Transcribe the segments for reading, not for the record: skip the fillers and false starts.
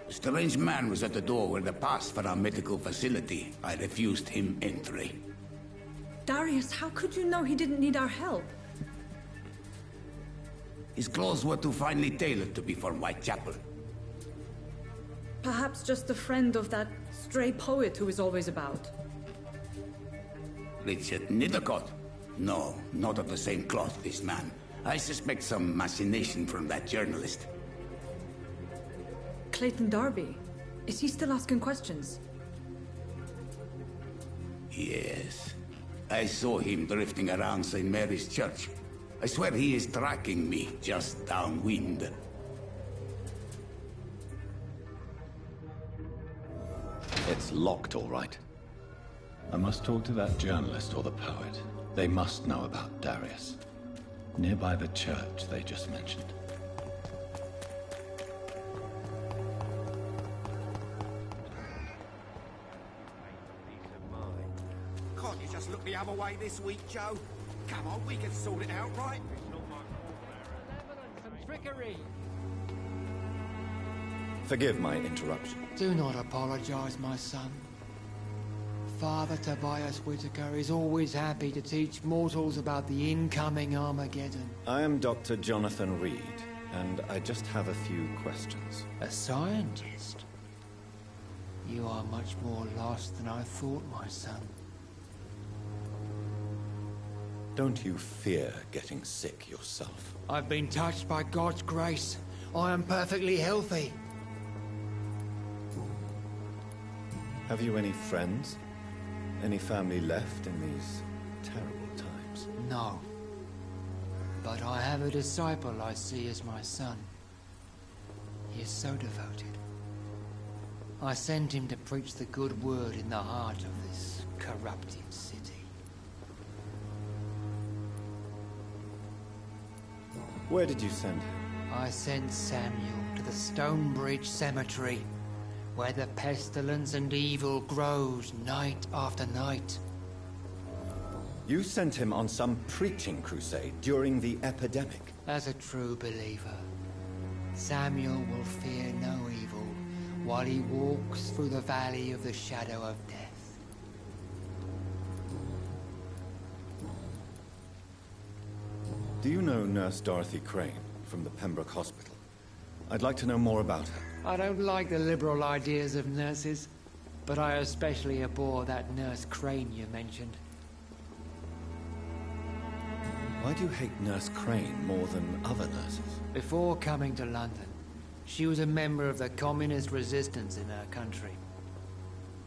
A strange man was at the door with a pass for our medical facility. I refused him entry. Darius, how could you know he didn't need our help? His clothes were too finely tailored to be from Whitechapel. Perhaps just a friend of that stray poet who is always about. Richard Nithercott? No, not of the same cloth, this man. I suspect some machination from that journalist. Clayton Darby. Is he still asking questions? Yes. I saw him drifting around St. Mary's Church. I swear he is tracking me just downwind. It's locked, all right. I must talk to that journalist or the poet. They must know about Darius. Nearby the church they just mentioned. Can't you just look the other way this week, Joe? Come on, we can sort it out, right? Some trickery. Forgive my interruption. Do not apologize, my son. Father Tobias Whitaker is always happy to teach mortals about the incoming Armageddon. I am Dr. Jonathan Reed, and I just have a few questions. A scientist? You are much more lost than I thought, my son. Don't you fear getting sick yourself? I've been touched by God's grace. I am perfectly healthy. Have you any friends? Any family left in these terrible times? No. But I have a disciple I see as my son. He is so devoted. I sent him to preach the good word in the heart of this corrupted city. Where did you send him? I sent Samuel to the Stonebridge Cemetery, where the pestilence and evil grows night after night. You sent him on some preaching crusade during the epidemic. As a true believer, Samuel will fear no evil while he walks through the valley of the shadow of death. Do you know Nurse Dorothy Crane from the Pembroke Hospital? I'd like to know more about her. I don't like the liberal ideas of nurses, but I especially abhor that Nurse Crane you mentioned. Why do you hate Nurse Crane more than other nurses? Before coming to London, she was a member of the communist resistance in her country.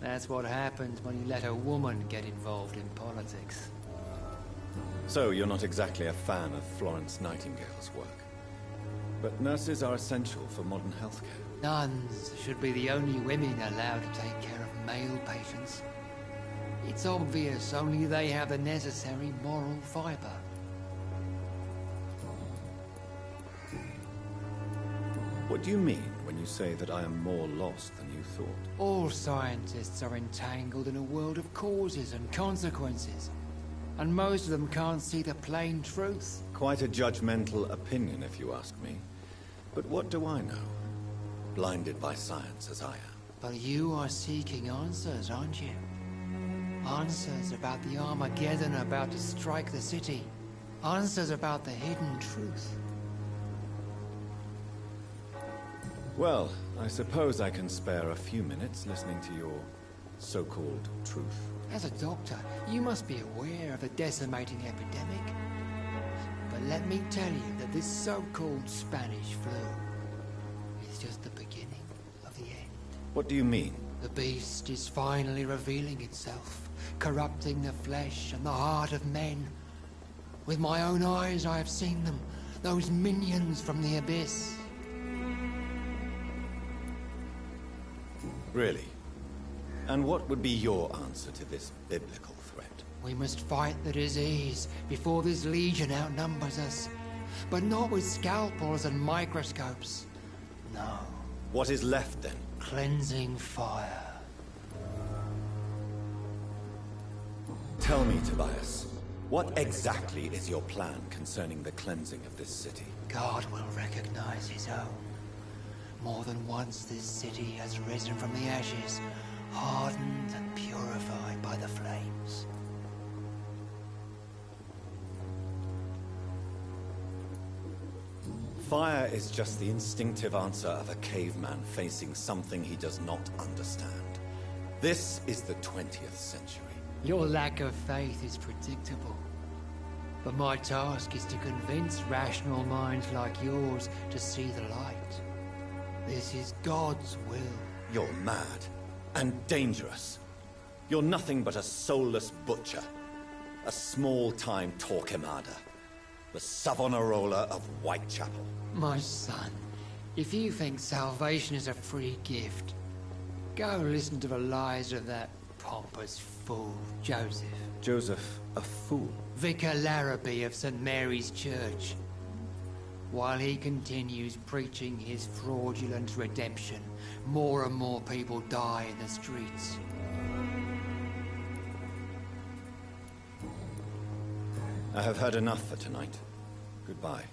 That's what happens when you let a woman get involved in politics. So you're not exactly a fan of Florence Nightingale's work. But nurses are essential for modern healthcare. Nuns should be the only women allowed to take care of male patients. It's obvious only they have the necessary moral fiber. What do you mean when you say that I am more lost than you thought? All scientists are entangled in a world of causes and consequences. And most of them can't see the plain truth. Quite a judgmental opinion, if you ask me. But what do I know? Blinded by science as I am. But you are seeking answers, aren't you? Answers about the Armageddon about to strike the city. Answers about the hidden truth. Well, I suppose I can spare a few minutes listening to your so-called truth. As a doctor, you must be aware of the decimating epidemic. But let me tell you that this so-called Spanish flu is just the beginning of the end. What do you mean? The beast is finally revealing itself, corrupting the flesh and the heart of men, With my own eyes, I have seen them. Those minions from the abyss. Really? And what would be your answer to this biblical threat? We must fight the disease before this legion outnumbers us. But not with scalpels and microscopes. No. What is left then? Cleansing fire. Tell me, Tobias, what exactly is your plan concerning the cleansing of this city? God will recognize his own. More than once this city has risen from the ashes, hardened and purified by the flames. Fire is just the instinctive answer of a caveman facing something he does not understand. This is the 20th century. Your lack of faith is predictable. But my task is to convince rational minds like yours to see the light. This is God's will. You're mad and dangerous. You're nothing but a soulless butcher. A small-time Torquemada. The Savonarola of Whitechapel. My son, if you think salvation is a free gift, go listen to the lies of that pompous fool, Joseph. Joseph, a fool? Vicar Larrabee of St. Mary's Church. While he continues preaching his fraudulent redemption, more and more people die in the streets. I have heard enough for tonight. Goodbye.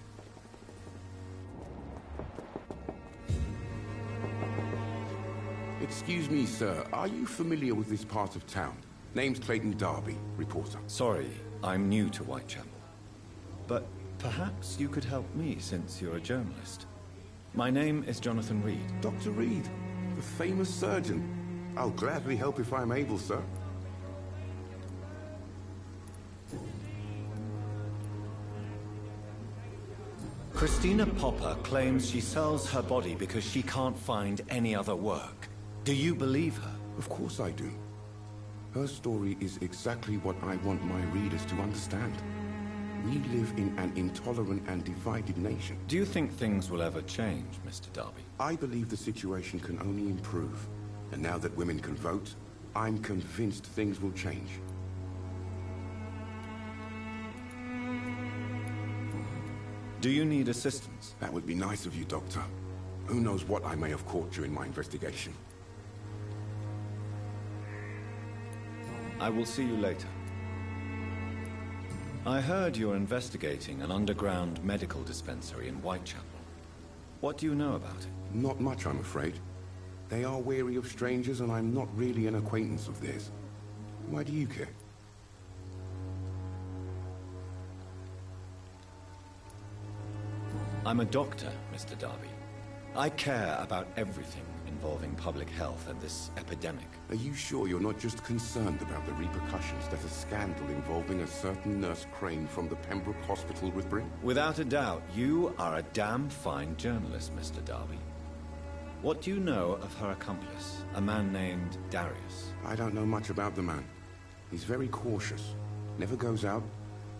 Excuse me, sir. Are you familiar with this part of town? Name's Clayton Darby, reporter. Sorry, I'm new to Whitechapel. But perhaps you could help me since you're a journalist. My name is Jonathan Reed. Dr. Reed, the famous surgeon. I'll gladly help if I'm able, sir. Christina Popper claims she sells her body because she can't find any other work. Do you believe her? Of course I do. Her story is exactly what I want my readers to understand. We live in an intolerant and divided nation. Do you think things will ever change, Mr. Darby? I believe the situation can only improve. And now that women can vote, I'm convinced things will change. Do you need assistance? That would be nice of you, Doctor. Who knows what I may have caught during my investigation. I will see you later. I heard you're investigating an underground medical dispensary in Whitechapel. What do you know about it? Not much, I'm afraid. They are wary of strangers, and I'm not really an acquaintance of theirs. Why do you care? I'm a doctor, Mr. Darby. I care about everything involving public health and this epidemic. Are you sure you're not just concerned about the repercussions that a scandal involving a certain Nurse Crane from the Pembroke Hospital would bring? Without a doubt, you are a damn fine journalist, Mr. Darby. What do you know of her accomplice, a man named Darius? I don't know much about the man. He's very cautious. Never goes out.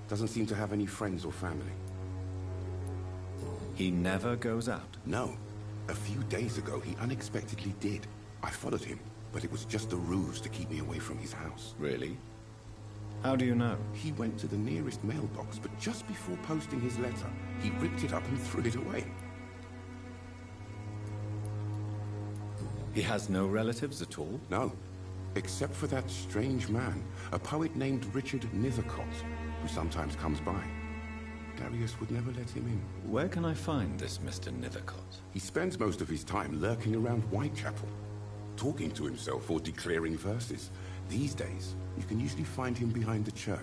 Doesn't seem to have any friends or family. He never goes out? No. A few days ago, he unexpectedly did. I followed him, but it was just a ruse to keep me away from his house. Really? How do you know? He went to the nearest mailbox, but just before posting his letter, he ripped it up and threw it away. He has no relatives at all? No. Except for that strange man, a poet named Richard Nethercott, who sometimes comes by. Darius would never let him in. Where can I find this Mr. Nethercott? He spends most of his time lurking around Whitechapel, talking to himself or declaring verses. These days, you can usually find him behind the church.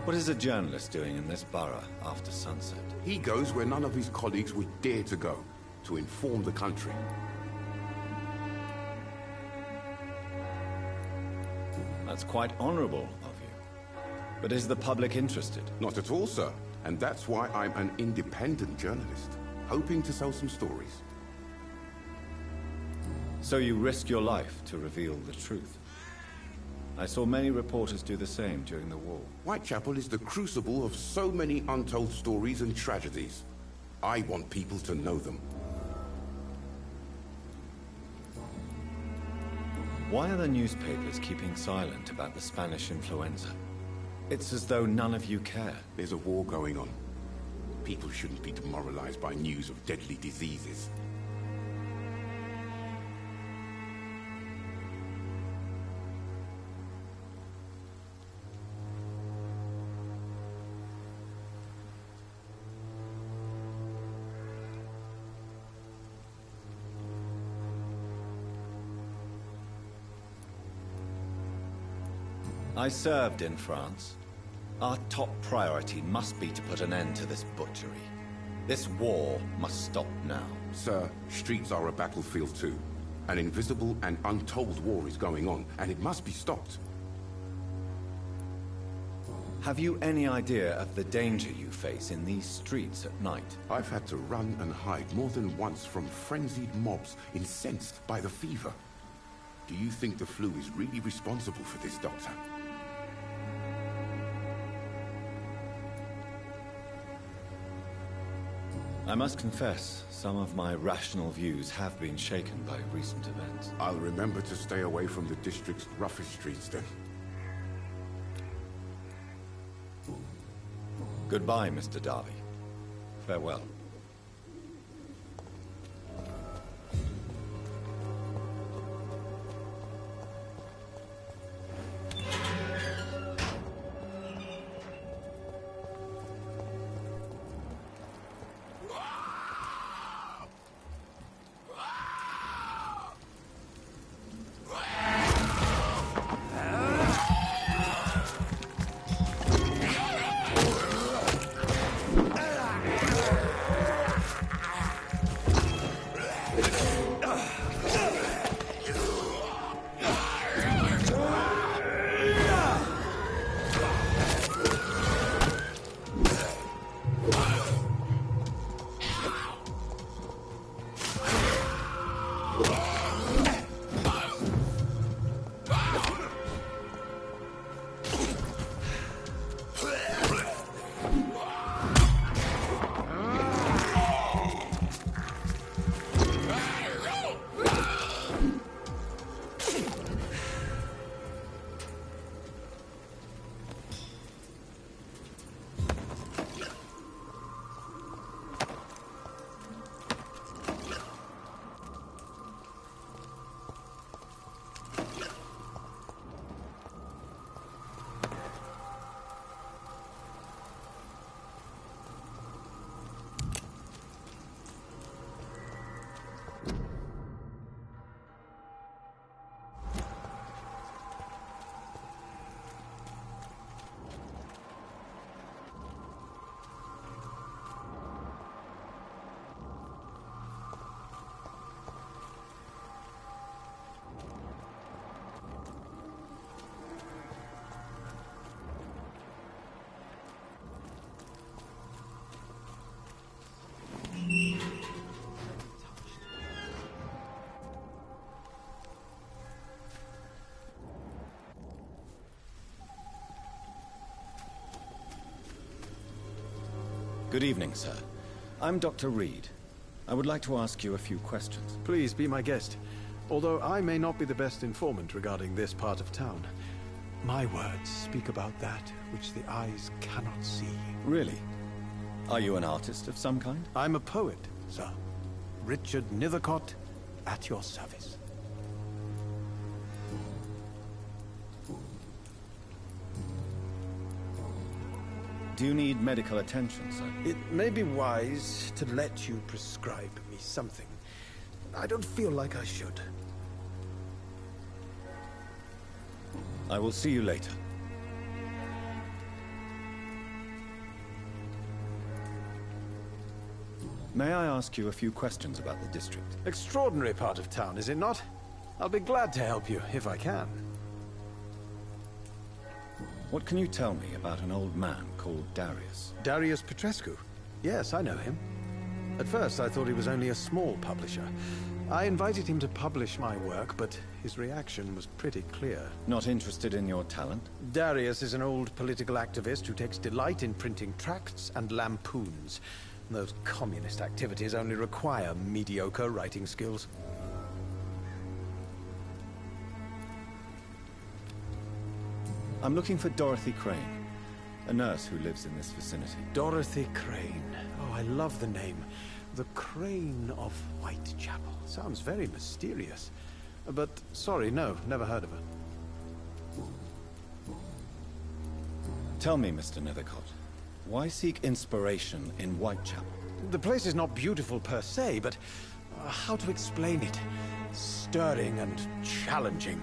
What is a journalist doing in this borough after sunset? He goes where none of his colleagues would dare to go, to inform the country. That's quite honorable of you. But is the public interested? Not at all, sir. And that's why I'm an independent journalist, hoping to sell some stories. So you risk your life to reveal the truth. I saw many reporters do the same during the war. Whitechapel is the crucible of so many untold stories and tragedies. I want people to know them. Why are the newspapers keeping silent about the Spanish influenza? It's as though none of you care. There's a war going on. People shouldn't be demoralized by news of deadly diseases. I served in France. Our top priority must be to put an end to this butchery. This war must stop now. Sir, streets are a battlefield too. An invisible and untold war is going on, and it must be stopped. Have you any idea of the danger you face in these streets at night? I've had to run and hide more than once from frenzied mobs incensed by the fever. Do you think the flu is really responsible for this, Doctor? I must confess, some of my rational views have been shaken by recent events. I'll remember to stay away from the district's roughest streets then. Goodbye, Mr. Darby. Farewell. Good evening, sir. I'm Dr. Reed. I would like to ask you a few questions. Please be my guest. Although I may not be the best informant regarding this part of town, my words speak about that which the eyes cannot see. Really? Are you an artist of some kind? I'm a poet, sir. Richard Nethercott, at your service. Do you need medical attention, sir? It may be wise to let you prescribe me something. I don't feel like I should. I will see you later. May I ask you a few questions about the district? Extraordinary part of town, is it not? I'll be glad to help you, if I can. What can you tell me about an old man called Darius? Darius Petrescu? Yes, I know him. At first, I thought he was only a small publisher. I invited him to publish my work, but his reaction was pretty clear. Not interested in your talent? Darius is an old political activist who takes delight in printing tracts and lampoons. Those communist activities only require mediocre writing skills. I'm looking for Dorothy Crane, a nurse who lives in this vicinity. Dorothy Crane. Oh, I love the name. The Crane of Whitechapel. Sounds very mysterious. But, sorry, no, never heard of her. Tell me, Mr. Nethercott, why seek inspiration in Whitechapel? The place is not beautiful per se, but how to explain it? Stirring and challenging.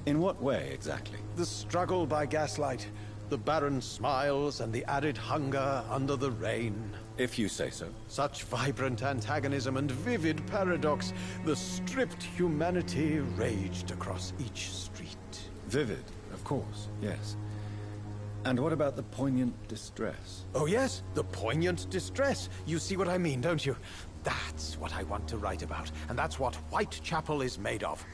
In what way, exactly? The struggle by gaslight, the barren smiles and the arid hunger under the rain. If you say so. Such vibrant antagonism and vivid paradox, the stripped humanity raged across each street. Vivid, of course, yes. And what about the poignant distress? Oh yes, the poignant distress. You see what I mean, don't you? That's what I want to write about, and that's what Whitechapel is made of.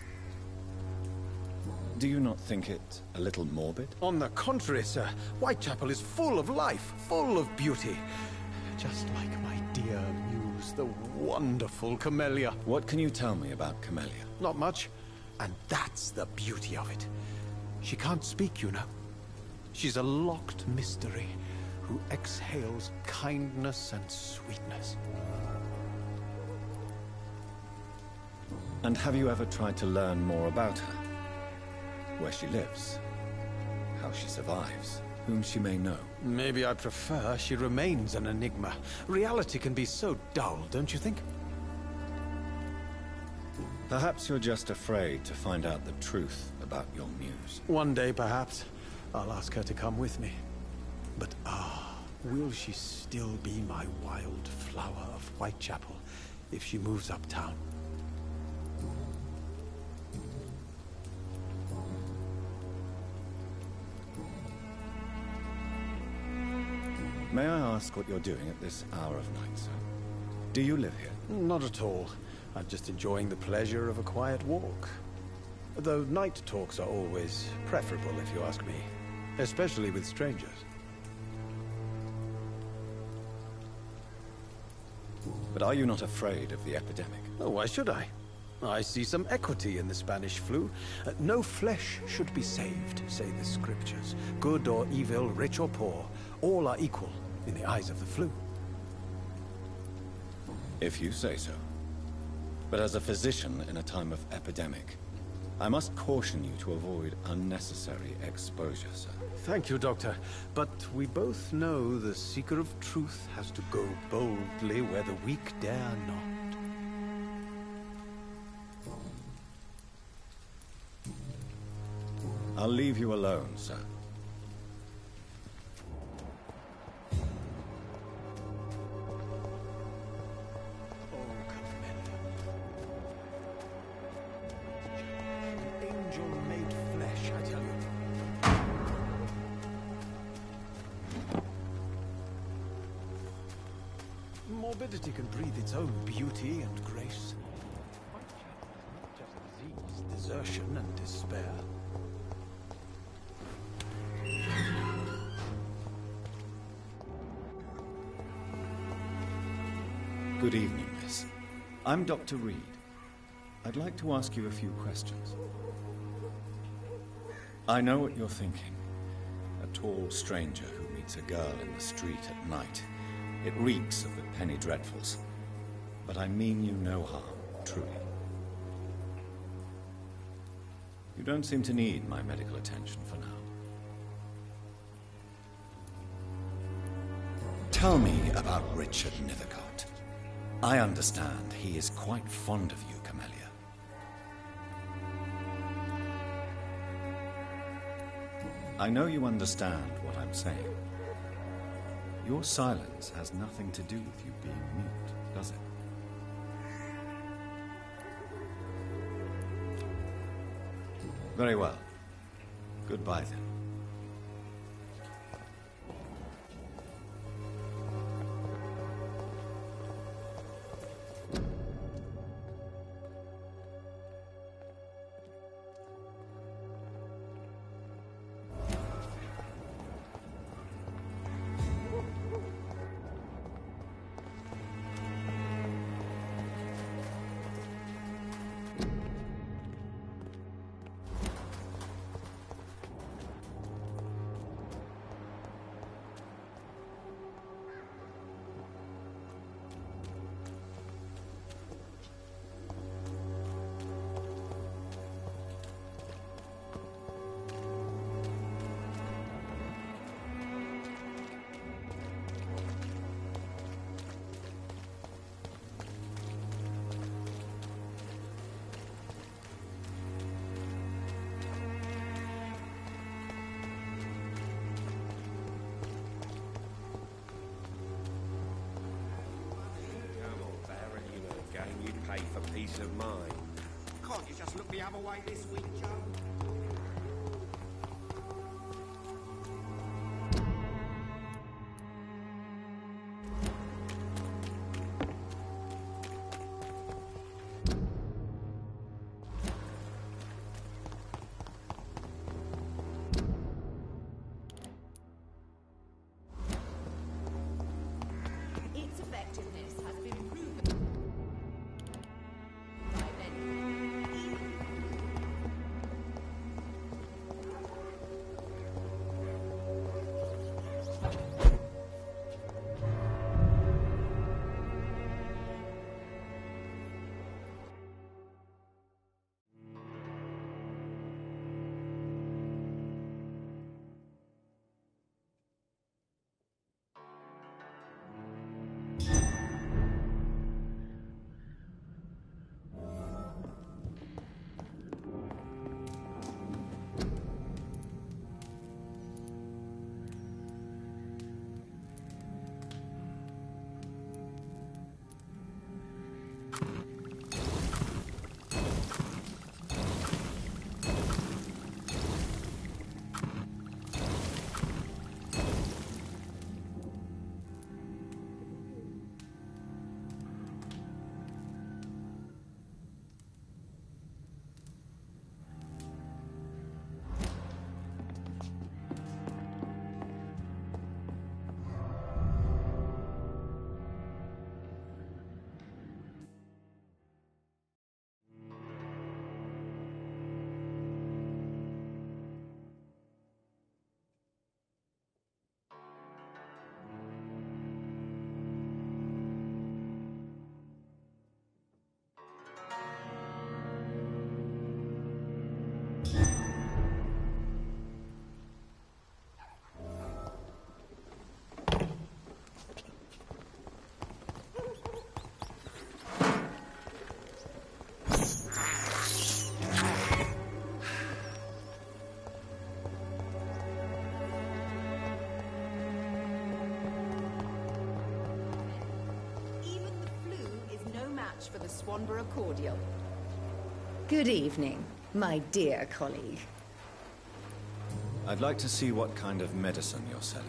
Do you not think it a little morbid? On the contrary, sir. Whitechapel is full of life, full of beauty. Just like my dear muse, the wonderful Camellia. What can you tell me about Camellia? Not much. And that's the beauty of it. She can't speak, you know. She's a locked mystery who exhales kindness and sweetness. And have you ever tried to learn more about her? Where she lives, how she survives, whom she may know? Maybe I prefer she remains an enigma. Reality can be so dull, don't you think? Perhaps you're just afraid to find out the truth about your muse. One day, perhaps, I'll ask her to come with me. But will she still be my wild flower of Whitechapel if she moves uptown? May I ask what you're doing at this hour of night, sir? Do you live here? Not at all. I'm just enjoying the pleasure of a quiet walk. Though night talks are always preferable, if you ask me. Especially with strangers. But are you not afraid of the epidemic? Oh, why should I? I see some equity in the Spanish flu. No flesh should be saved, say the scriptures. Good or evil, rich or poor, all are equal in the eyes of the flu. If you say so. But as a physician in a time of epidemic, I must caution you to avoid unnecessary exposure, sir. Thank you, Doctor. But we both know the seeker of truth has to go boldly where the weak dare not. I'll leave you alone, sir. Morbidity can breathe its own beauty and grace. Whitechapel is not just disease, desertion and despair. Good evening, miss. I'm Dr. Reed. I'd like to ask you a few questions. I know what you're thinking. A tall stranger who meets a girl in the street at night. It reeks of the penny dreadfuls. But I mean you no harm, truly. You don't seem to need my medical attention for now. Tell me about Richard Nethercott. I understand he is quite fond of you, Camellia. I know you understand what I'm saying. Your silence has nothing to do with you being mute, does it? Very well. Goodbye, then. mine. Can't you just look the other way this week, Joe? Its effectiveness has been proven by many. For the Swanborough cordial. Good evening, my dear colleague. I'd like to see what kind of medicine you're selling.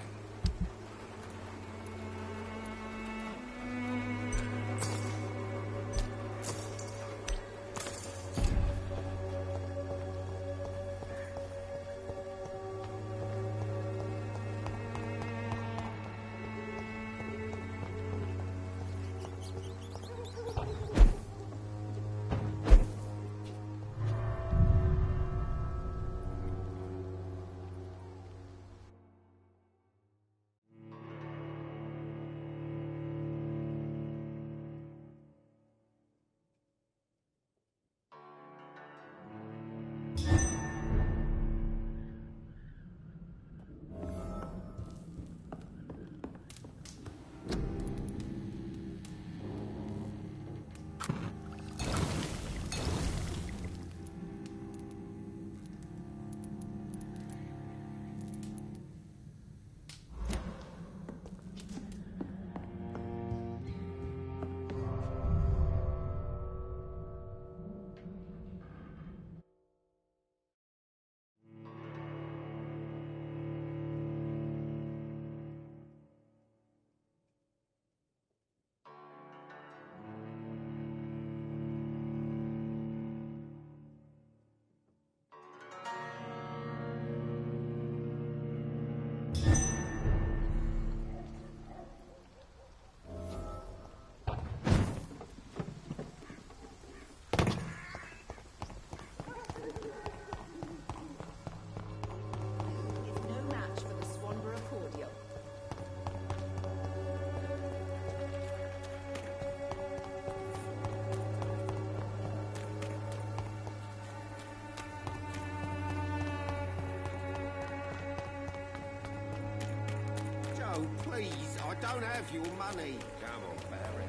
Please, I don't have your money. Come on, Barry.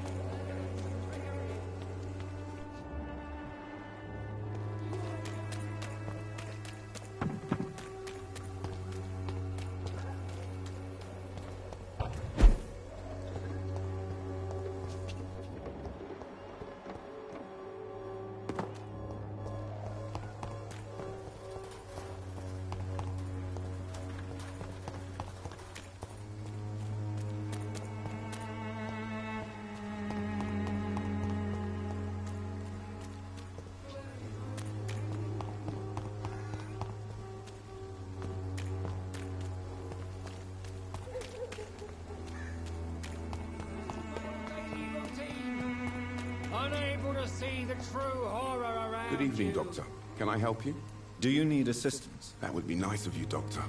see the true horror around Good evening, Doctor. Can I help you? Do you need assistance? That would be nice of you, Doctor.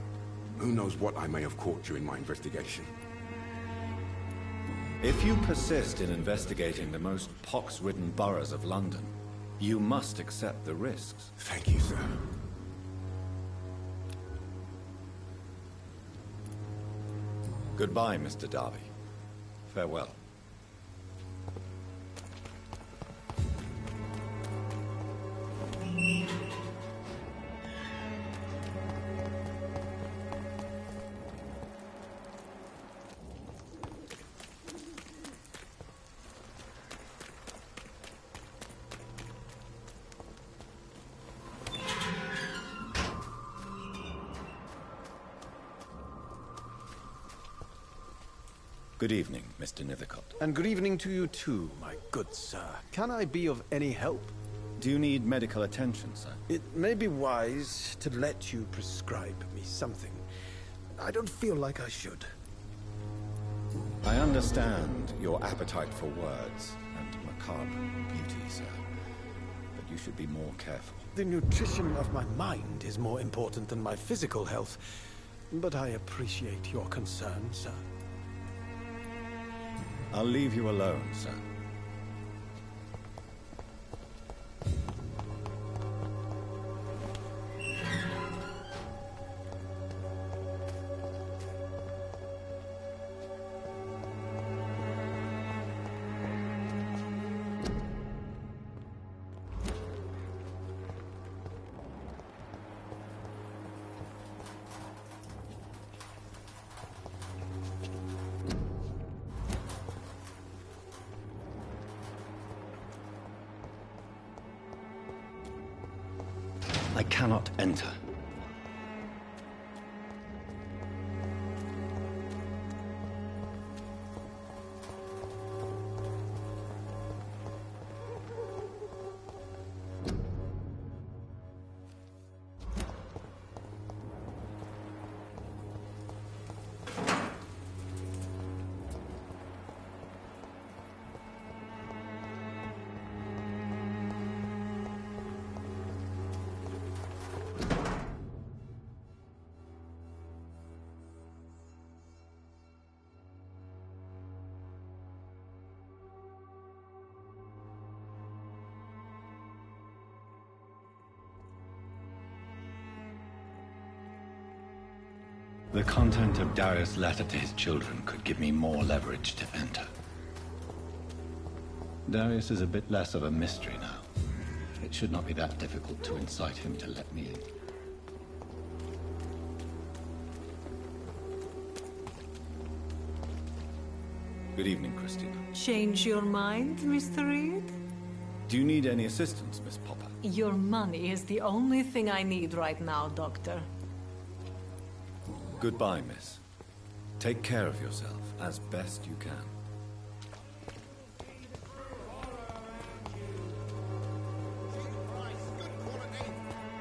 Who knows what I may have caught during my investigation. If you persist in investigating the most pox-ridden boroughs of London, you must accept the risks. Thank you, sir. Goodbye, Mr. Darby. Farewell. Good evening, Mr. Nithercott. And good evening to you too, my good sir. Can I be of any help? Do you need medical attention, sir? It may be wise to let you prescribe me something. I don't feel like I should. I understand your appetite for words and macabre beauty, sir. But you should be more careful. The nutrition of my mind is more important than my physical health. But I appreciate your concern, sir. I'll leave you alone, sir. I cannot enter. The content of Darius' letter to his children could give me more leverage to enter. Darius is a bit less of a mystery now. It should not be that difficult to incite him to let me in. Good evening, Christina. Change your mind, Mr. Reed? Do you need any assistance, Miss Popper? Your money is the only thing I need right now, Doctor. Goodbye, miss. Take care of yourself as best you can.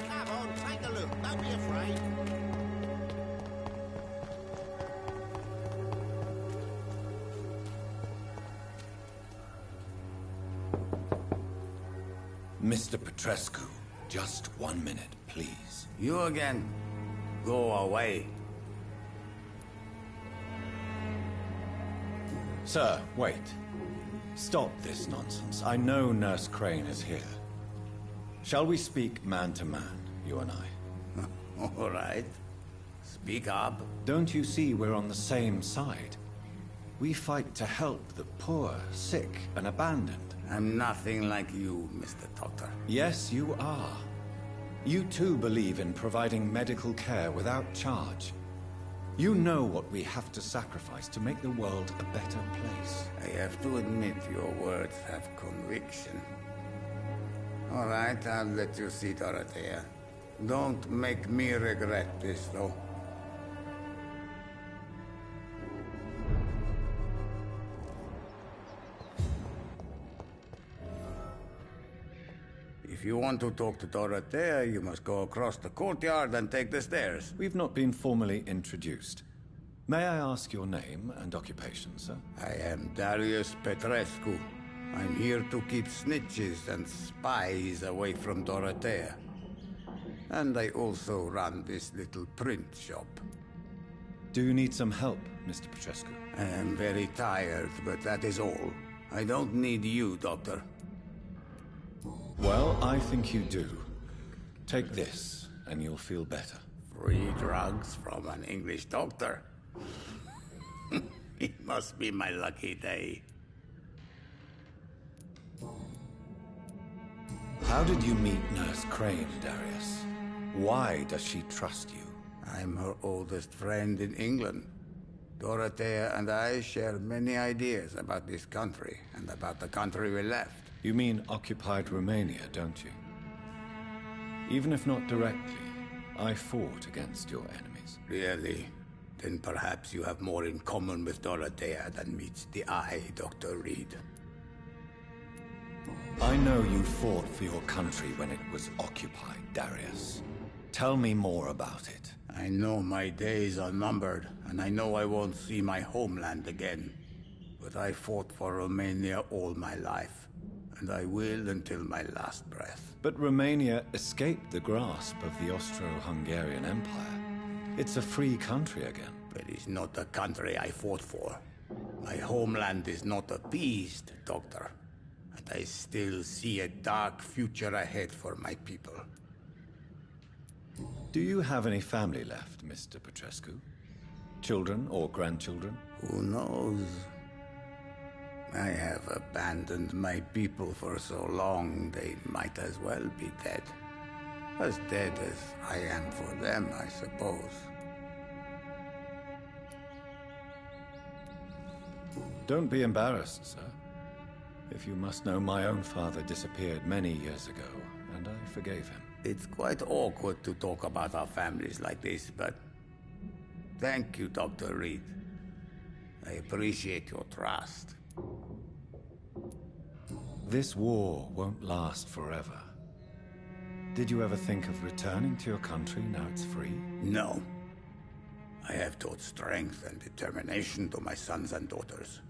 Come on, take a look. Don't be afraid. Mr. Petrescu, just 1 minute, please. You again? Go away. Sir, wait. Stop this nonsense. I know Nurse Crane is here. Shall we speak man to man, you and I? All right. Speak up. Don't you see we're on the same side? We fight to help the poor, sick, and abandoned. I'm nothing like you, Mr. Doctor. Yes, you are. You too believe in providing medical care without charge. You know what we have to sacrifice to make the world a better place. I have to admit your words have conviction. All right, I'll let you see Dorothea. Don't make me regret this, though. If you want to talk to Dorothea, you must go across the courtyard and take the stairs. We've not been formally introduced. May I ask your name and occupation, sir? I am Darius Petrescu, I'm here to keep snitches and spies away from Dorothea. And I also run this little print shop. Do you need some help, Mr. Petrescu? I am very tired, but that is all. I don't need you, Doctor. Well, I think you do. Take this, and you'll feel better. Free drugs from an English doctor? It must be my lucky day. How did you meet Nurse Crane, Darius? Why does she trust you? I'm her oldest friend in England. Dorothea and I share many ideas about this country and about the country we left. You mean occupied Romania, don't you? Even if not directly, I fought against your enemies. Really? Then perhaps you have more in common with Dorothea than meets the eye, Dr. Reed. I know you fought for your country when it was occupied, Darius. Tell me more about it. I know my days are numbered, and I know I won't see my homeland again. But I fought for Romania all my life, and I will until my last breath. But Romania escaped the grasp of the Austro-Hungarian Empire. It's a free country again. But it's not the country I fought for. My homeland is not appeased, Doctor. And I still see a dark future ahead for my people. Do you have any family left, Mr. Petrescu? Children or grandchildren? Who knows? I have abandoned my people for so long, they might as well be dead. As dead as I am for them, I suppose. Don't be embarrassed, sir. If you must know, my own father disappeared many years ago, and I forgave him. It's quite awkward to talk about our families like this, but thank you, Dr. Reed. I appreciate your trust. This war won't last forever. Did you ever think of returning to your country now it's free? No. I have taught strength and determination to my sons and daughters.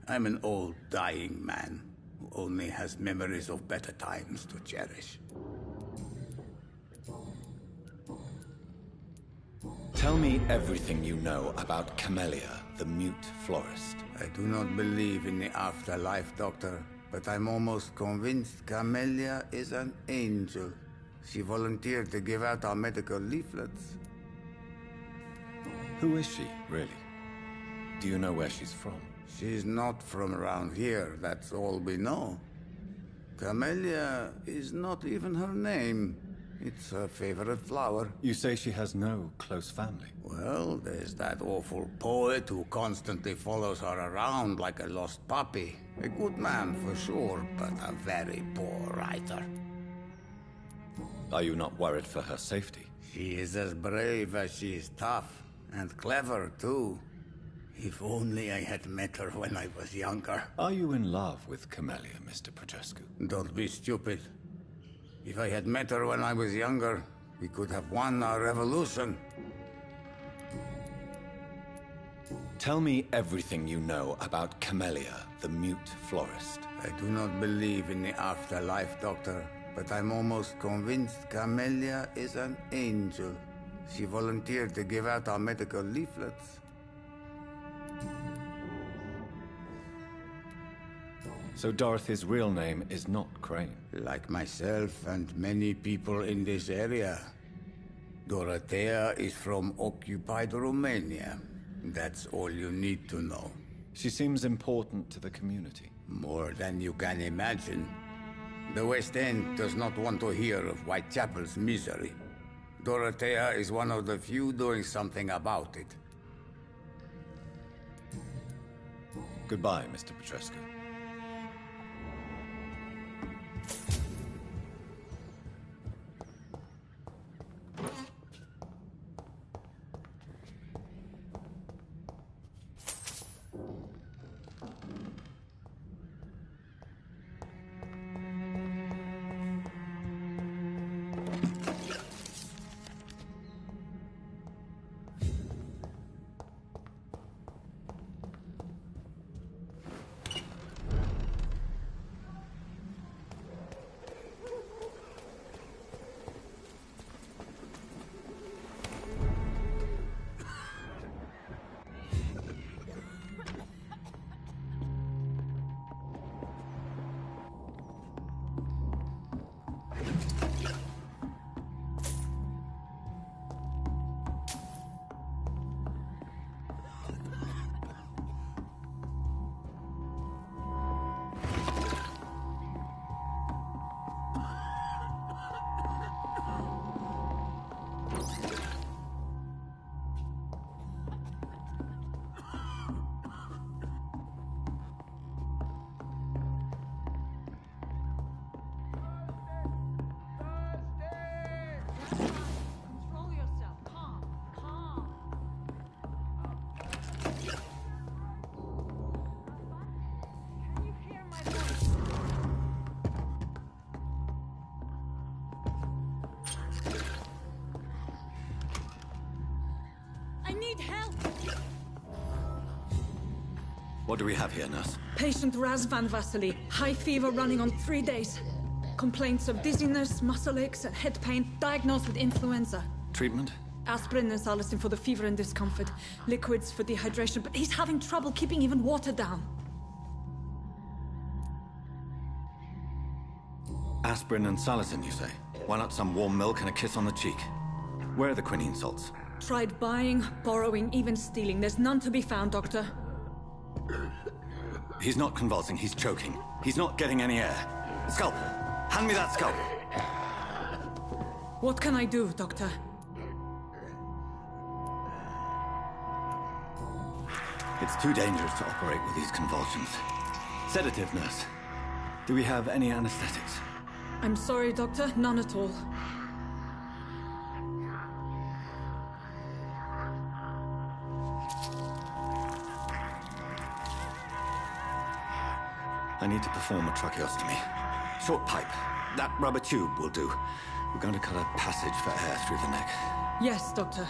I'm an old, dying man who only has memories of better times to cherish. Tell me everything you know about Camellia, the mute florist. I do not believe in the afterlife, Doctor, but I'm almost convinced Camellia is an angel. She volunteered to give out our medical leaflets. Who is she, really? Do you know where she's from? She's not from around here, that's all we know. Camellia is not even her name. It's her favorite flower. You say she has no close family? Well, there's that awful poet who constantly follows her around like a lost puppy. A good man for sure, but a very poor writer. Are you not worried for her safety? She is as brave as she is tough, and clever too. If only I had met her when I was younger. Are you in love with Camellia, Mr. Petrescu? Don't be stupid. If I had met her when I was younger, we could have won our revolution. Tell me everything you know about Camellia, the mute florist. I do not believe in the afterlife, Doctor, but I'm almost convinced Camellia is an angel. She volunteered to give out our medical leaflets. So Dorothy's real name is not Crane? Like myself and many people in this area. Dorothea is from occupied Romania. That's all you need to know. She seems important to the community. More than you can imagine. The West End does not want to hear of Whitechapel's misery. Dorothea is one of the few doing something about it. Goodbye, Mr. Petrescu. Control yourself. Calm. Calm. Can you hear my voice? I need help. What do we have here, nurse? Patient Raz Van Vasily. High fever running on 3 days. Complaints of dizziness, muscle aches, and head pain. Diagnosed with influenza. Treatment? Aspirin and salicin for the fever and discomfort. Liquids for dehydration, but he's having trouble keeping even water down. Aspirin and salicin, you say? Why not some warm milk and a kiss on the cheek? Where are the quinine salts? Tried buying, borrowing, even stealing. There's none to be found, Doctor. He's not convulsing, he's choking. He's not getting any air. Scalpel! Hand me that scalpel! What can I do, Doctor? It's too dangerous to operate with these convulsions. Sedative, nurse. Do we have any anesthetics? I'm sorry, Doctor. None at all. I need to perform a tracheostomy. Short pipe. That rubber tube will do. We're going to cut a passage for air through the neck. Yes, Doctor.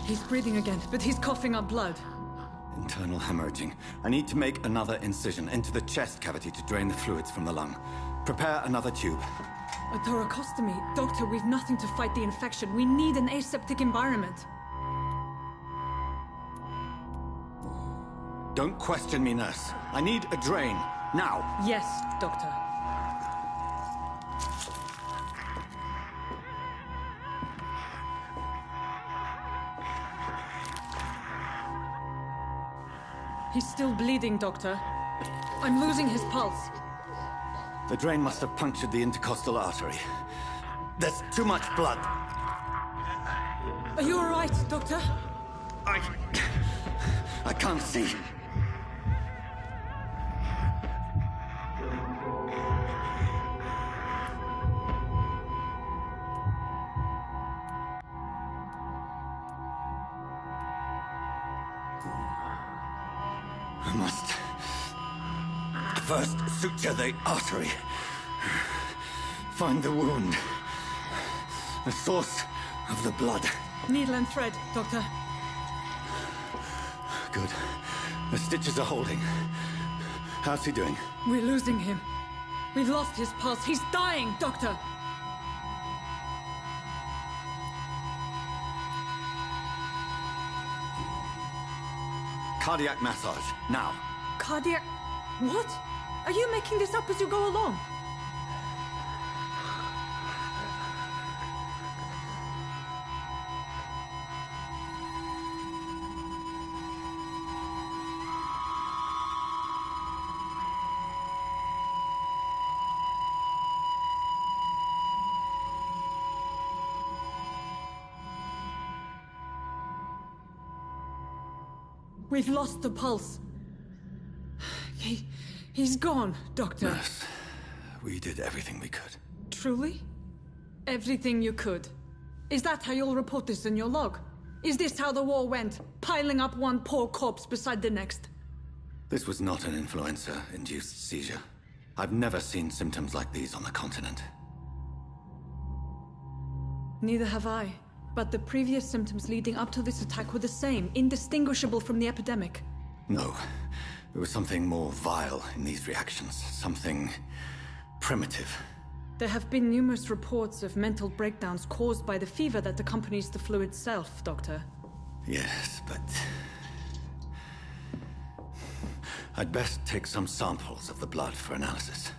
He's breathing again, but he's coughing up blood. Internal hemorrhaging. I need to make another incision into the chest cavity to drain the fluids from the lung. Prepare another tube. A thoracostomy. Doctor, we've nothing to fight the infection. We need an aseptic environment. Don't question me, nurse. I need a drain. Now. Yes, Doctor. He's still bleeding, Doctor. I'm losing his pulse. The drain must have punctured the intercostal artery. There's too much blood. Are you all right, Doctor? I can't see. I must first suture the artery. Find the wound. The source of the blood. Needle and thread, Doctor. Good. The stitches are holding. How's he doing? We're losing him. We've lost his pulse. He's dying, Doctor. Cardiac massage, now. Cardiac... What? Are you making this up as you go along? We've lost the pulse. He's gone, Doctor. Nurse, we did everything we could. Truly? Everything you could. Is that how you'll report this in your log? Is this how the war went? Piling up one poor corpse beside the next? This was not an influenza-induced seizure. I've never seen symptoms like these on the continent. Neither have I. But the previous symptoms leading up to this attack were the same, indistinguishable from the epidemic. No. There was something more vile in these reactions. Something primitive. There have been numerous reports of mental breakdowns caused by the fever that accompanies the flu itself, Doctor. Yes, but... I'd best take some samples of the blood for analysis.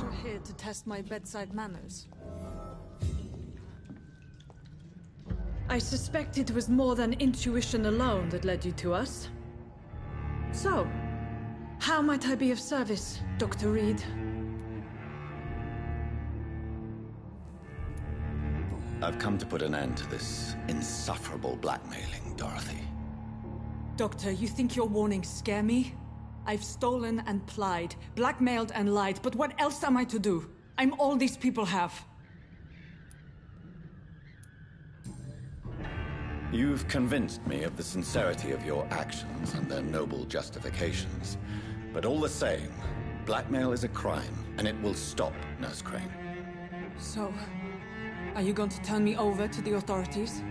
You're here to test my bedside manners. I suspect it was more than intuition alone that led you to us. So, how might I be of service, Dr. Reed? I've come to put an end to this insufferable blackmailing, Dorothy. Doctor, you think your warnings scare me? I've stolen and plied, blackmailed and lied, but what else am I to do? I'm all these people have. You've convinced me of the sincerity of your actions and their noble justifications. But all the same, blackmail is a crime, and it will stop, Nurse Crane. So, are you going to turn me over to the authorities?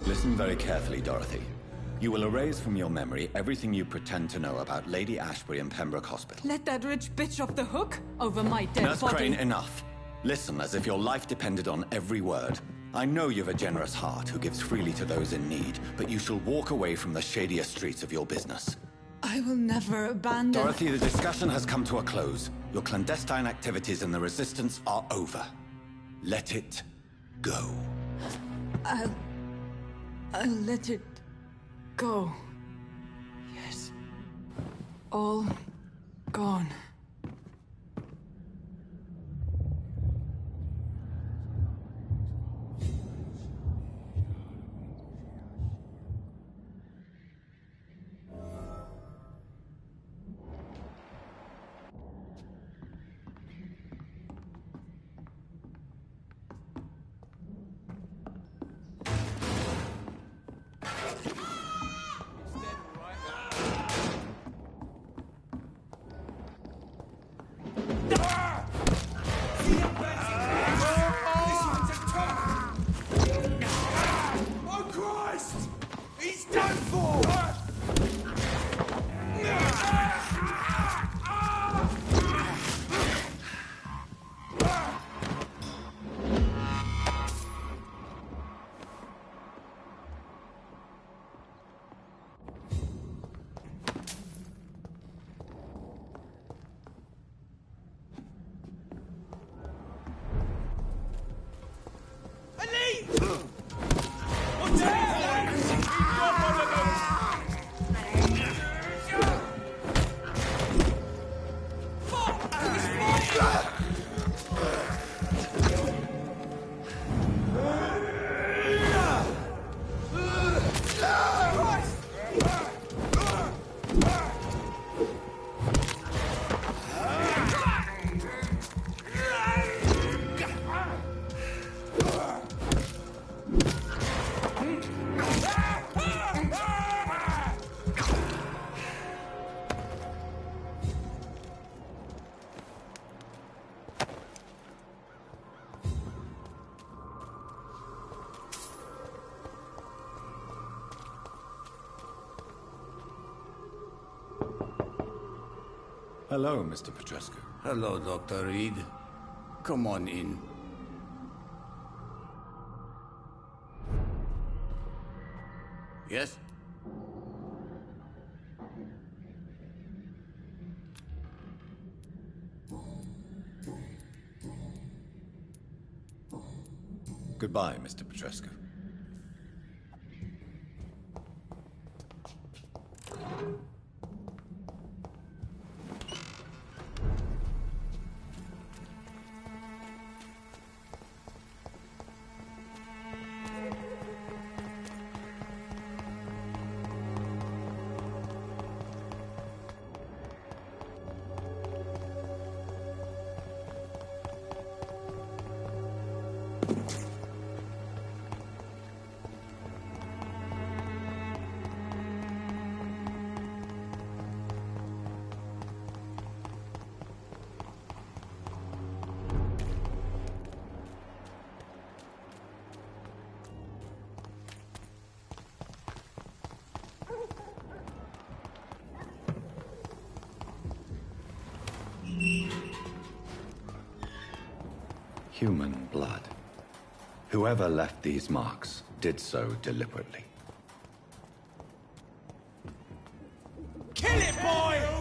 Listen very carefully, Dorothy. You will erase from your memory everything you pretend to know about Lady Ashbury and Pembroke Hospital. Let that rich bitch off the hook over my dead Nurse body. Crane, enough. Listen as if your life depended on every word. I know you've a generous heart who gives freely to those in need, but you shall walk away from the shadier streets of your business. I will never abandon... Dorothy, the discussion has come to a close. Your clandestine activities in the Resistance are over. Let it go. I'll let it go. Yes. All gone. Hello, Mr. Petrescu. Hello, Dr. Reed. Come on in. Yes? Goodbye, Mr. Petrescu. Human blood. Whoever left these marks did so deliberately. Kill it, boy!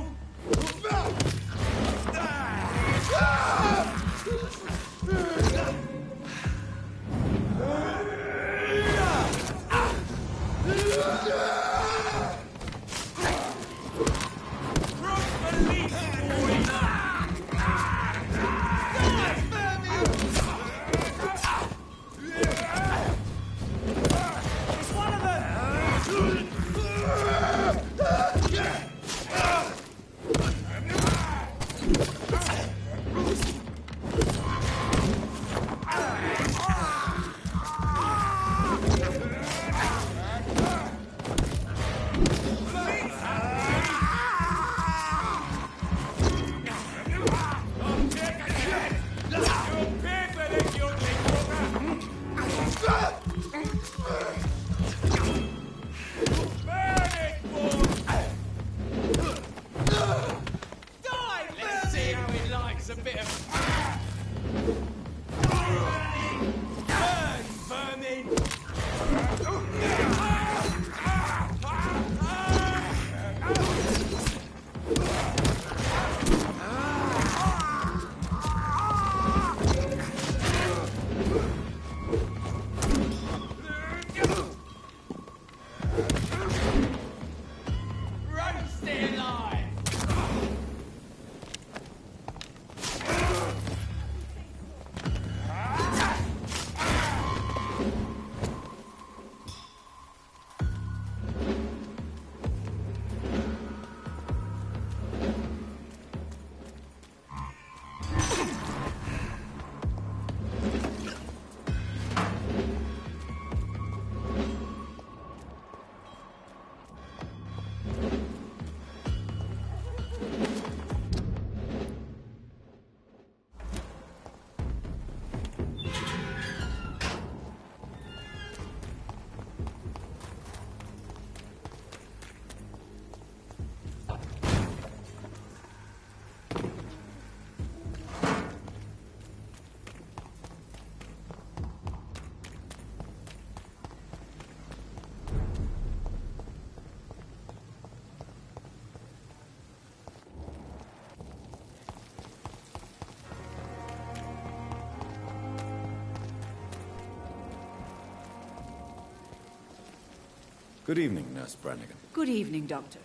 Good evening, Nurse Brannigan. Good evening, Doctor.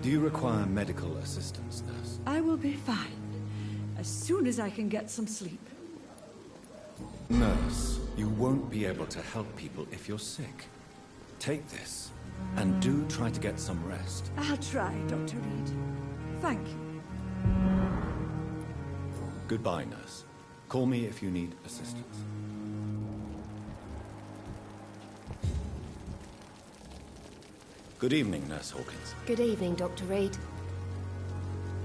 Do you require medical assistance, Nurse? I will be fine. As soon as I can get some sleep. Nurse, you won't be able to help people if you're sick. Take this, and do try to get some rest. I'll try, Dr. Reed. Thank you. Goodbye, Nurse. Call me if you need assistance. Good evening, Nurse Hawkins. Good evening, Dr. Reed.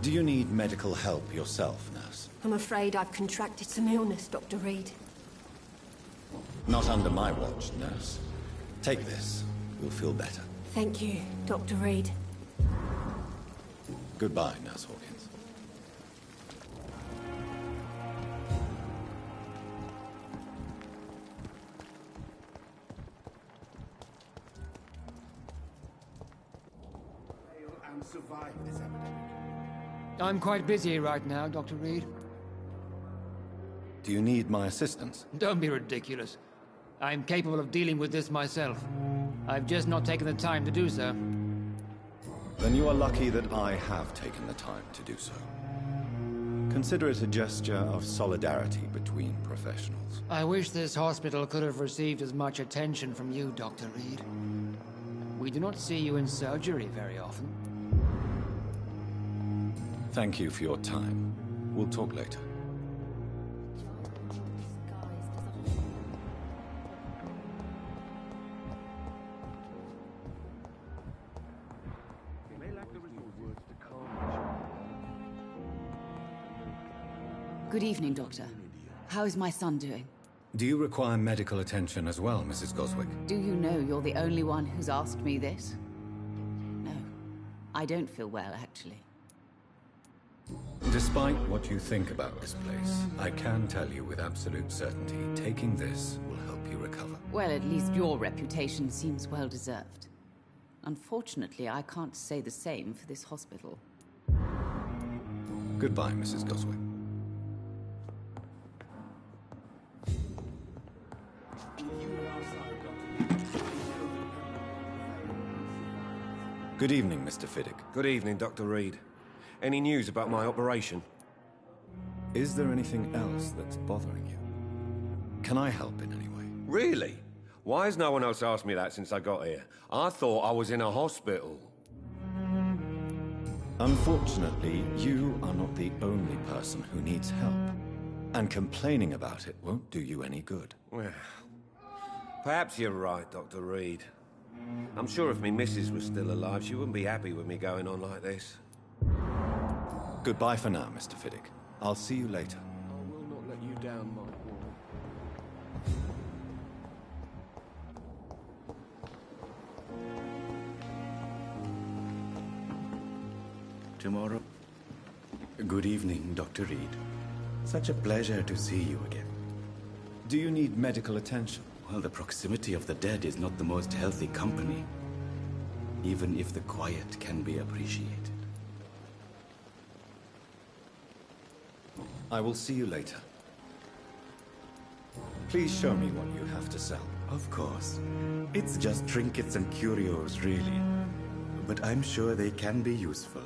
Do you need medical help yourself, Nurse? I'm afraid I've contracted some illness, Dr. Reed. Not under my watch, Nurse. Take this. You'll feel better. Thank you, Dr. Reed. Goodbye, Nurse Hawkins. And survive this epidemic. I'm quite busy right now, Dr. Reed. Do you need my assistance? Don't be ridiculous. I'm capable of dealing with this myself. I've just not taken the time to do so. Then you are lucky that I have taken the time to do so. Consider it a gesture of solidarity between professionals. I wish this hospital could have received as much attention from you, Dr. Reed. We do not see you in surgery very often. Thank you for your time. We'll talk later. Good evening, Doctor. How is my son doing? Do you require medical attention as well, Mrs. Goswick? Do you know you're the only one who's asked me this? No. I don't feel well, actually. Despite what you think about this place, I can tell you with absolute certainty, taking this will help you recover. Well, at least your reputation seems well deserved. Unfortunately, I can't say the same for this hospital. Goodbye, Mrs. Goswick. Good evening, Mr. Fiddick. Good evening, Dr. Reed. Any news about my operation? Is there anything else that's bothering you? Can I help in any way? Really? Why has no one else asked me that since I got here? I thought I was in a hospital. Unfortunately, you are not the only person who needs help. And complaining about it won't do you any good. Well, perhaps you're right, Dr. Reed. I'm sure if me missus was still alive, she wouldn't be happy with me going on like this. Goodbye for now, Mr. Fiddick. I'll see you later. I will not let you down, my boy. Tomorrow. Good evening, Dr. Reed. Such a pleasure to see you again. Do you need medical attention? Well, the proximity of the dead is not the most healthy company, even if the quiet can be appreciated. I will see you later. Please show me what you have to sell. Of course. It's just trinkets and curios, really. But I'm sure they can be useful.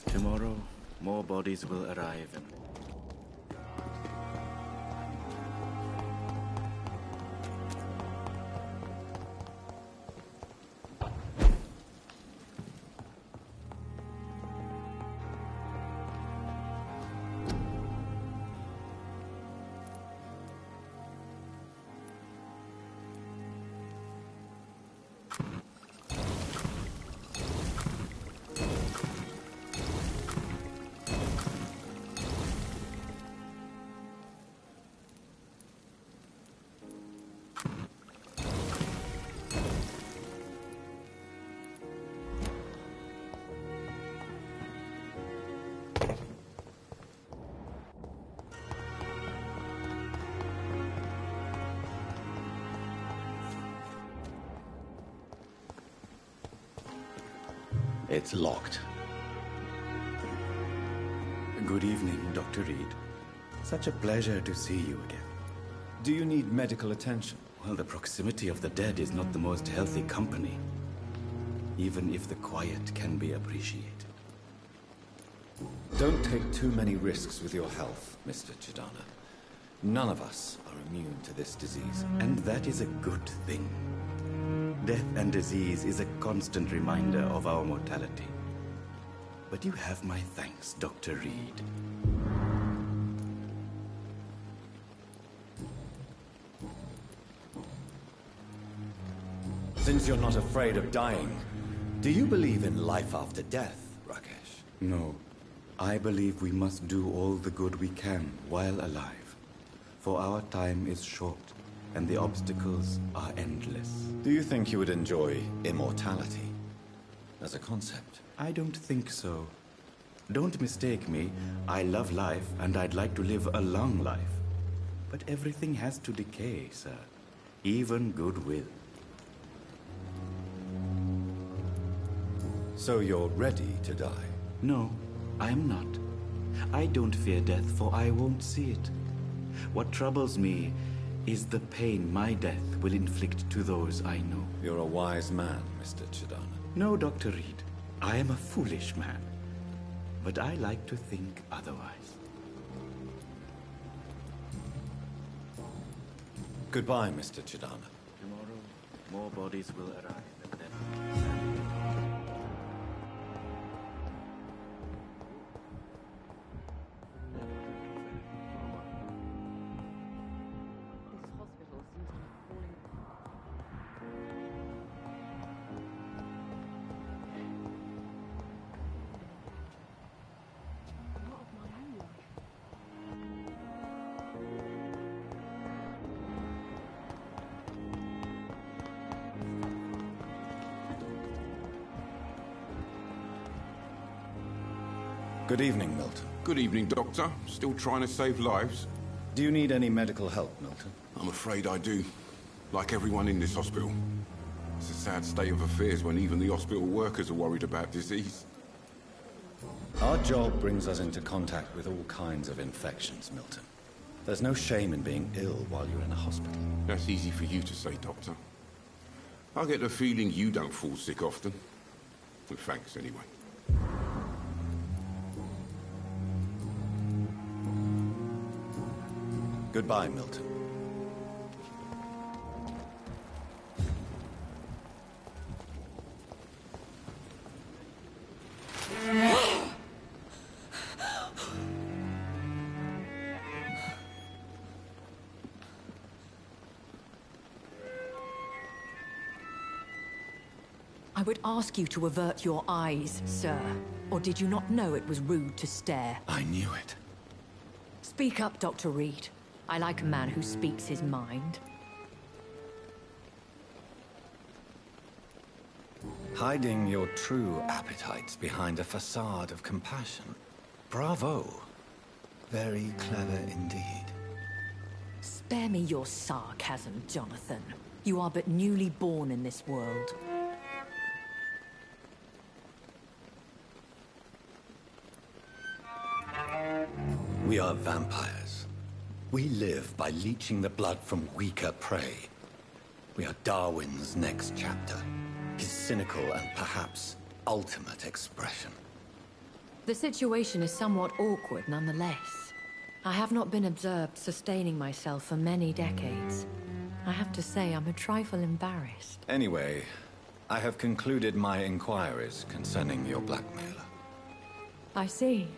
Tomorrow, more bodies will arrive and... It's locked. Good evening, Dr. Reed. Such a pleasure to see you again. Do you need medical attention? Well, the proximity of the dead is not the most healthy company, even if the quiet can be appreciated. Don't take too many risks with your health, Mr. Chidana. None of us are immune to this disease. And that is a good thing. Death and disease is a constant reminder of our mortality. But you have my thanks, Dr. Reed. Since you're not afraid of dying, do you believe in life after death, Rakesh? No. I believe we must do all the good we can while alive. For our time is short, and the obstacles are endless. Do you think you would enjoy immortality as a concept? I don't think so. Don't mistake me. I love life, and I'd like to live a long life. But everything has to decay, sir. Even goodwill. So you're ready to die? No, I am not. I don't fear death, for I won't see it. What troubles me is the pain my death will inflict to those I know. You're a wise man, Mr. Chidana. No, Dr. Reed. I am a foolish man. But I like to think otherwise. Goodbye, Mr. Chidana. Tomorrow, more bodies will arrive and then... Good evening, Milton. Good evening, Doctor. Still trying to save lives? Do you need any medical help, Milton? I'm afraid I do. Like everyone in this hospital. It's a sad state of affairs when even the hospital workers are worried about disease. Our job brings us into contact with all kinds of infections, Milton. There's no shame in being ill while you're in a hospital. That's easy for you to say, Doctor. I get the feeling you don't fall sick often. Well, thanks, anyway. Goodbye, Milton. I would ask you to avert your eyes, sir. Or did you not know it was rude to stare? I knew it. Speak up, Dr. Reed. I like a man who speaks his mind. Hiding your true appetites behind a facade of compassion. Bravo. Very clever indeed. Spare me your sarcasm, Jonathan. You are but newly born in this world. We are vampires. We live by leeching the blood from weaker prey. We are Darwin's next chapter. His cynical and perhaps ultimate expression. The situation is somewhat awkward nonetheless. I have not been observed sustaining myself for many decades. I have to say I'm a trifle embarrassed. Anyway, I have concluded my inquiries concerning your blackmailer. I see.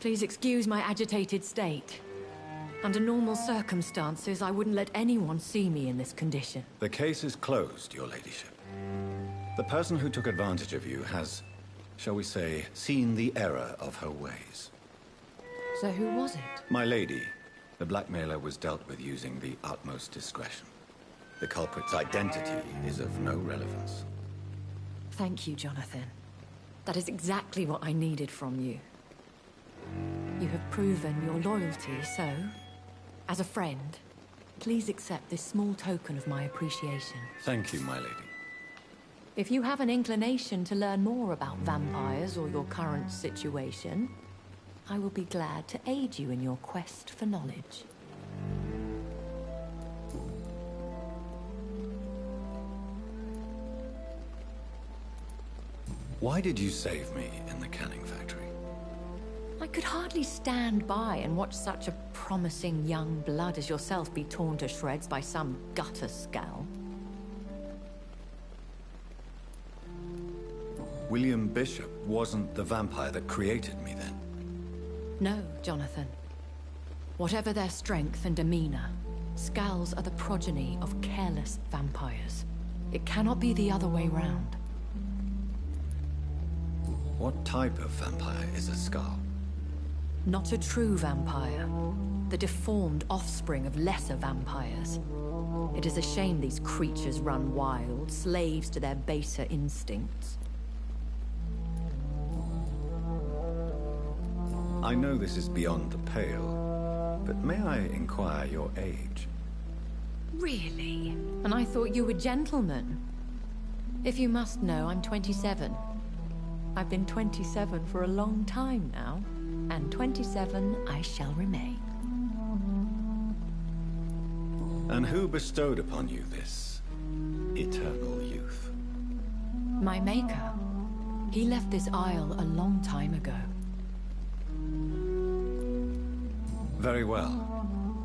Please excuse my agitated state. Under normal circumstances, I wouldn't let anyone see me in this condition. The case is closed, your ladyship. The person who took advantage of you has, shall we say, seen the error of her ways. So who was it? My lady, the blackmailer was dealt with using the utmost discretion. The culprit's identity is of no relevance. Thank you, Jonathan. That is exactly what I needed from you. You have proven your loyalty, so, as a friend, please accept this small token of my appreciation. Thank you, my lady. If you have an inclination to learn more about vampires or your current situation, I will be glad to aid you in your quest for knowledge. Why did you save me in the canning factory? I could hardly stand by and watch such a promising young blood as yourself be torn to shreds by some gutter scowl. William Bishop wasn't the vampire that created me then? No, Jonathan. Whatever their strength and demeanor, Scowls are the progeny of careless vampires. It cannot be the other way round. What type of vampire is a Scowl? Not a true vampire. The deformed offspring of lesser vampires. It is a shame these creatures run wild, slaves to their baser instincts. I know this is beyond the pale, but may I inquire your age? Really? And I thought you were gentlemen. If you must know, I'm 27. I've been 27 for a long time now, and 27 I shall remain. And who bestowed upon you this eternal youth? My maker. He left this isle a long time ago. Very well.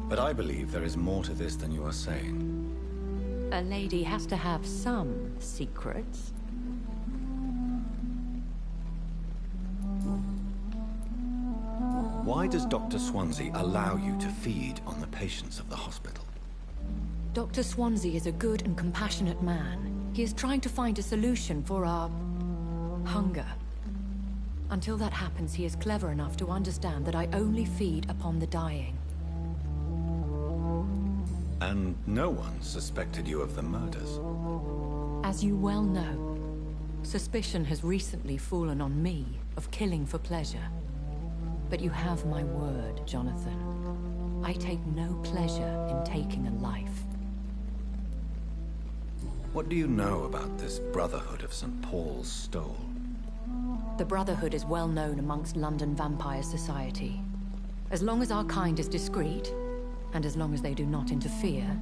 But I believe there is more to this than you are saying. A lady has to have some secrets. Why does Dr. Swansea allow you to feed on the patients of the hospital? Dr. Swansea is a good and compassionate man. He is trying to find a solution for our hunger. Until that happens, he is clever enough to understand that I only feed upon the dying. And no one suspected you of the murders? As you well know, suspicion has recently fallen on me of killing for pleasure. But you have my word, Jonathan. I take no pleasure in taking a life. What do you know about this Brotherhood of St. Paul's Stole? The Brotherhood is well known amongst London Vampire Society. As long as our kind is discreet, and as long as they do not interfere,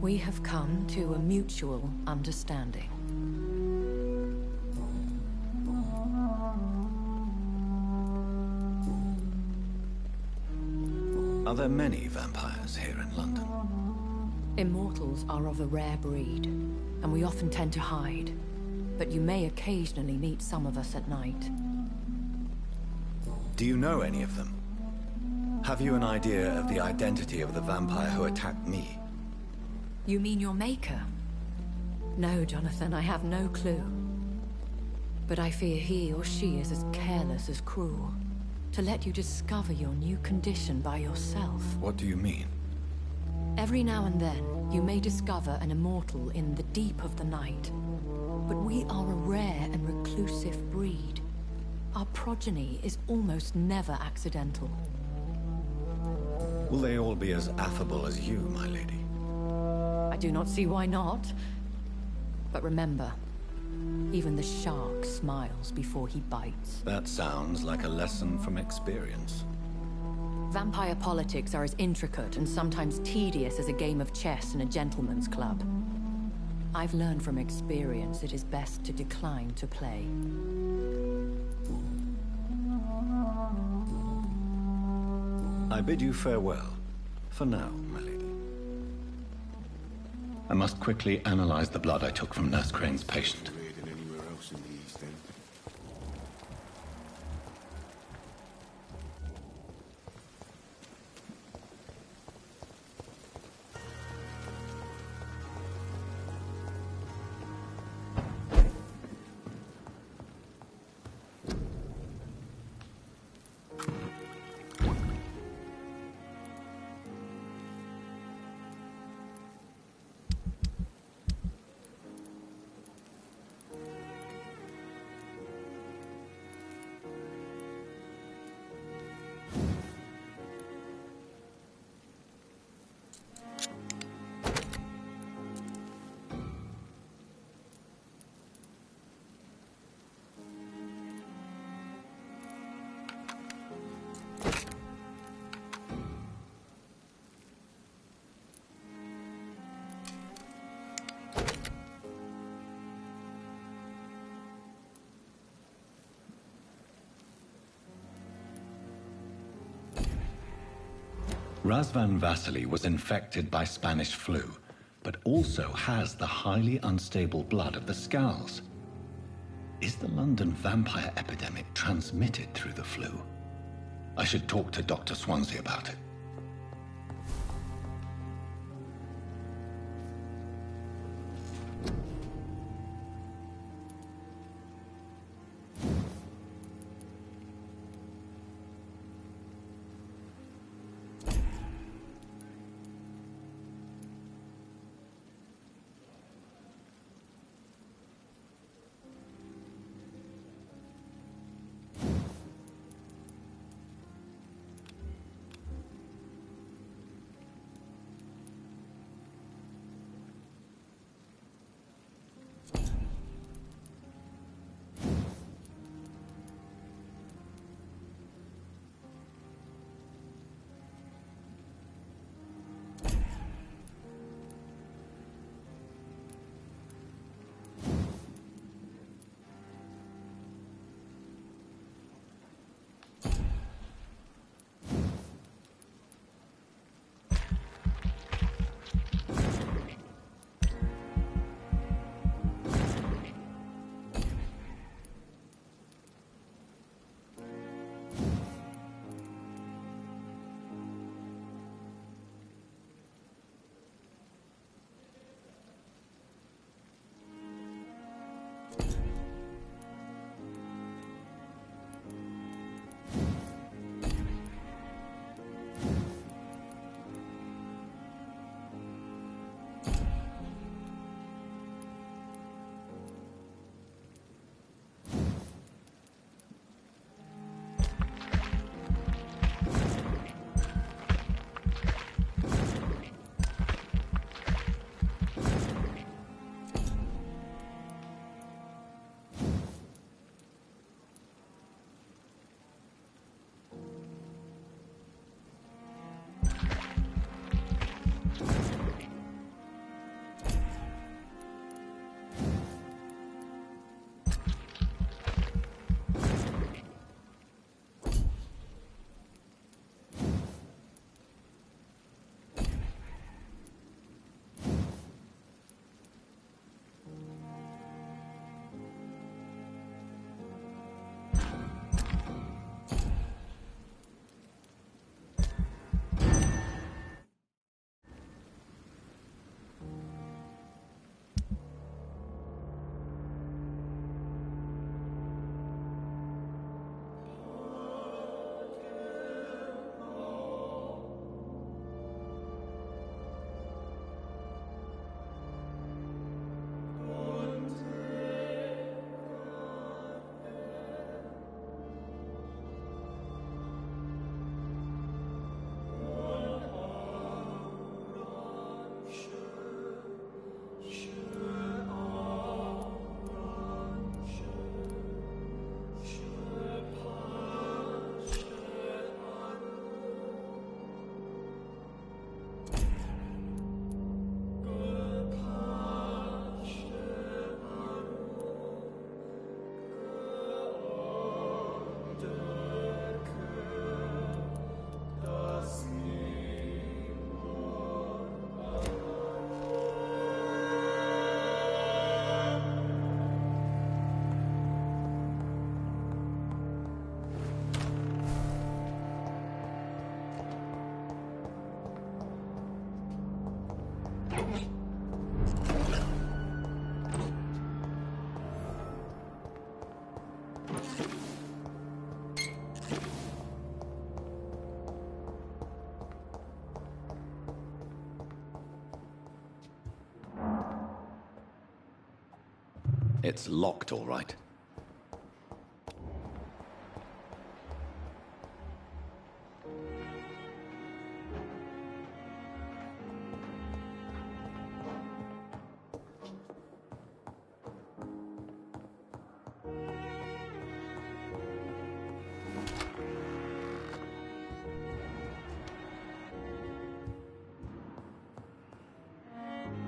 we have come to a mutual understanding. Are there many vampires here in London? Immortals are of a rare breed, and we often tend to hide. But you may occasionally meet some of us at night. Do you know any of them? Have you an idea of the identity of the vampire who attacked me? You mean your maker? No, Jonathan, I have no clue. But I fear he or she is as careless as cruel. To let you discover your new condition by yourself. What do you mean? Every now and then, you may discover an immortal in the deep of the night. But we are a rare and reclusive breed. Our progeny is almost never accidental. Will they all be as affable as you, my lady? I do not see why not. But remember, even the shark smiles before he bites. That sounds like a lesson from experience. Vampire politics are as intricate and sometimes tedious as a game of chess in a gentleman's club. I've learned from experience it is best to decline to play. I bid you farewell, for now, my lady. I must quickly analyze the blood I took from Nurse Crane's patient. Razvan Vasily was infected by Spanish flu, but also has the highly unstable blood of the Scows. Is the London vampire epidemic transmitted through the flu? I should talk to Dr. Swansea about it. It's locked, all right.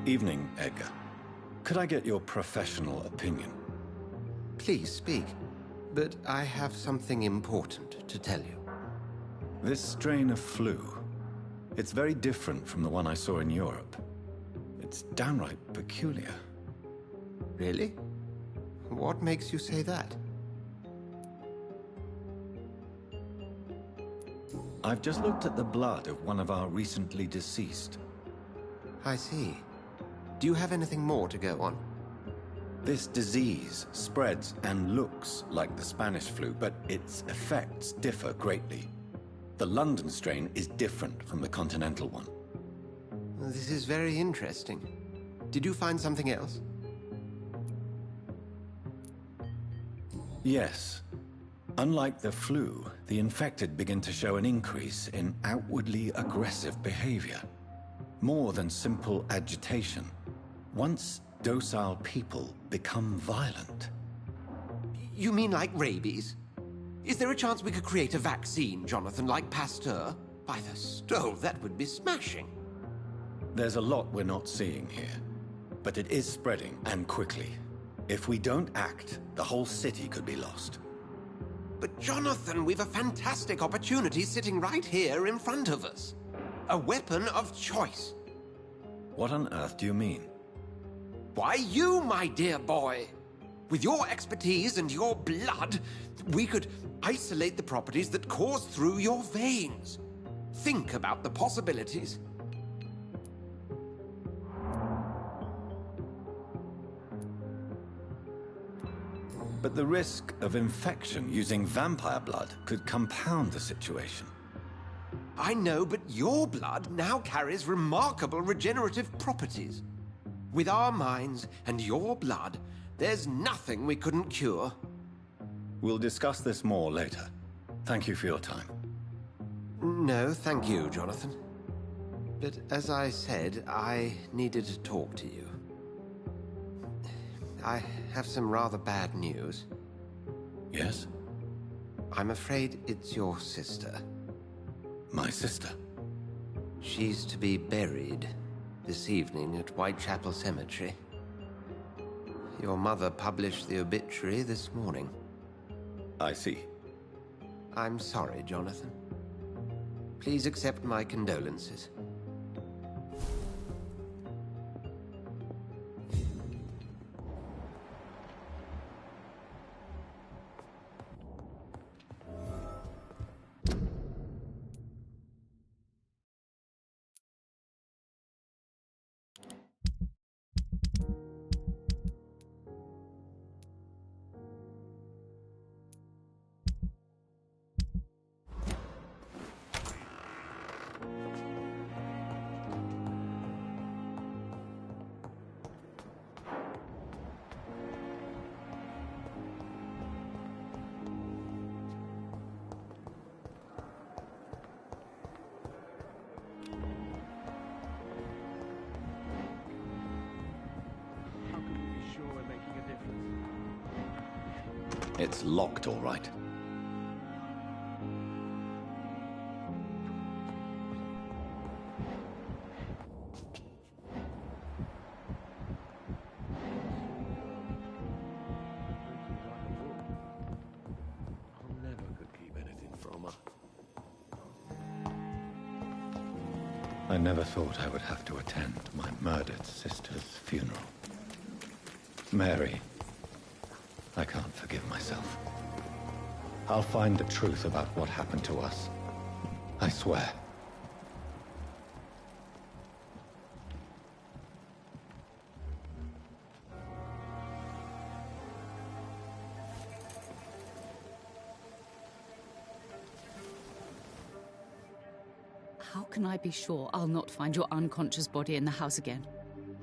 Evening, Edgar. Could I get your professional opinion? Please speak, but I have something important to tell you. This strain of flu, It's very different from the one I saw in Europe. It's downright peculiar. Really? What makes you say that? I've just looked at the blood of one of our recently deceased. I see. Do you have anything more to go on? This disease spreads and looks like the Spanish flu, but its effects differ greatly. The London strain is different from the continental one. This is very interesting. Did you find something else? Yes. Unlike the flu, the infected begin to show an increase in outwardly aggressive behavior. More than simple agitation. Once docile people become violent. You mean like rabies? Is there a chance we could create a vaccine, Jonathan, like Pasteur? By the stove, that would be smashing. There's a lot we're not seeing here. But it is spreading, and quickly. If we don't act, the whole city could be lost. But Jonathan, we've a fantastic opportunity sitting right here in front of us. A weapon of choice. What on earth do you mean? Why, you, my dear boy. With your expertise and your blood, we could isolate the properties that course through your veins. Think about the possibilities. But the risk of infection using vampire blood could compound the situation. I know, but your blood now carries remarkable regenerative properties. With our minds and your blood, there's nothing we couldn't cure. We'll discuss this more later. Thank you for your time. No, thank you, Jonathan. But as I said, I needed to talk to you. I have some rather bad news. Yes? I'm afraid it's your sister. My sister? She's to be buried this evening at Whitechapel Cemetery. Your mother published the obituary this morning. I see. I'm sorry, Jonathan. Please accept my condolences. It's locked, all right. I never thought I would have to attend my murdered sister's funeral. Mary, I can't forgive myself. I'll find the truth about what happened to us. I swear. How can I be sure I'll not find your unconscious body in the house again?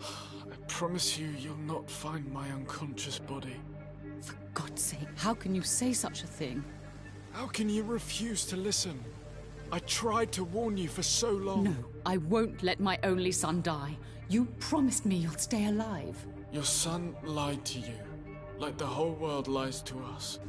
I promise you, you'll not find my unconscious body. For God's sake, how can you say such a thing? How can you refuse to listen? I tried to warn you for so long. No, I won't let my only son die. You promised me you'll stay alive. Your son lied to you, like the whole world lies to us.